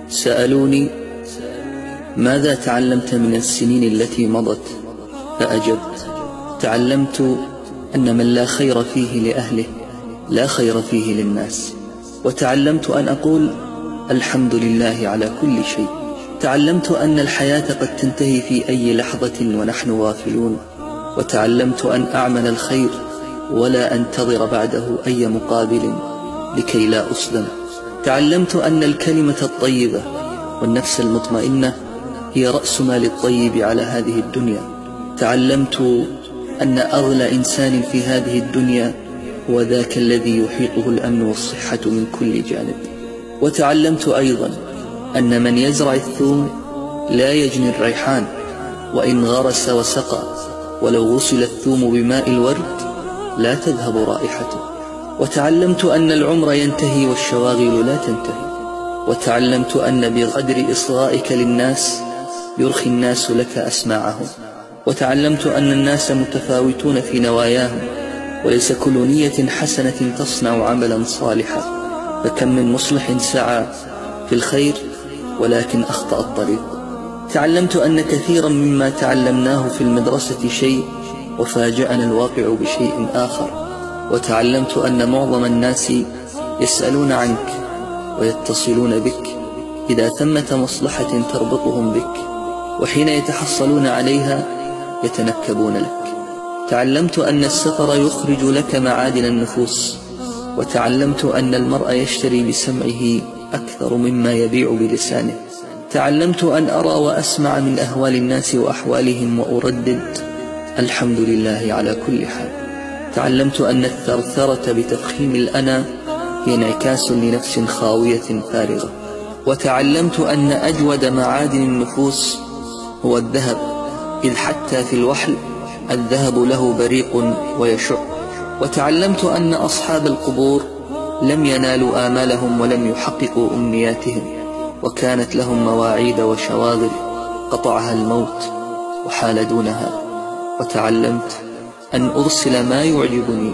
سألوني: ماذا تعلمت من السنين التي مضت؟ فأجبت: تعلمت أن من لا خير فيه لأهله لا خير فيه للناس، وتعلمت أن أقول الحمد لله على كل شيء. تعلمت أن الحياة قد تنتهي في أي لحظة ونحن غافلون، وتعلمت أن أعمل الخير ولا أنتظر بعده أي مقابل لكي لا أسلم. تعلمت أن الكلمة الطيبة والنفس المطمئنة هي رأس مال الطيب على هذه الدنيا. تعلمت أن أغلى إنسان في هذه الدنيا هو ذاك الذي يحيطه الأمن والصحة من كل جانب. وتعلمت أيضا أن من يزرع الثوم لا يجني الريحان، وإن غرس وسقى ولو غسل الثوم بماء الورد لا تذهب رائحته. وتعلمت أن العمر ينتهي والشواغل لا تنتهي. وتعلمت أن بقدر إصغائك للناس يرخي الناس لك أسماعهم. وتعلمت أن الناس متفاوتون في نواياهم، وليس كل نية حسنة تصنع عملا صالحا، فكم من مصلح سعى في الخير ولكن أخطأ الطريق. تعلمت أن كثيرا مما تعلمناه في المدرسة شيء وفاجأنا الواقع بشيء آخر. وتعلمت أن معظم الناس يسألون عنك ويتصلون بك إذا ثمة مصلحة تربطهم بك، وحين يتحصلون عليها يتنكبون لك. تعلمت أن السفر يخرج لك معادن النفوس. وتعلمت أن المرء يشتري بسمعه أكثر مما يبيع بلسانه. تعلمت أن أرى وأسمع من أهوال الناس وأحوالهم وأردد الحمد لله على كل حال. تعلمت أن الثرثرة بتفخيم الأنا هي انعكاس لنفس خاوية فارغة. وتعلمت أن أجود معادن النفوس هو الذهب، إذ حتى في الوحل الذهب له بريق ويشع. وتعلمت أن أصحاب القبور لم ينالوا آمالهم ولم يحققوا أمنياتهم، وكانت لهم مواعيد وشواغل قطعها الموت وحال دونها. وتعلمت أن أرسل ما يعجبني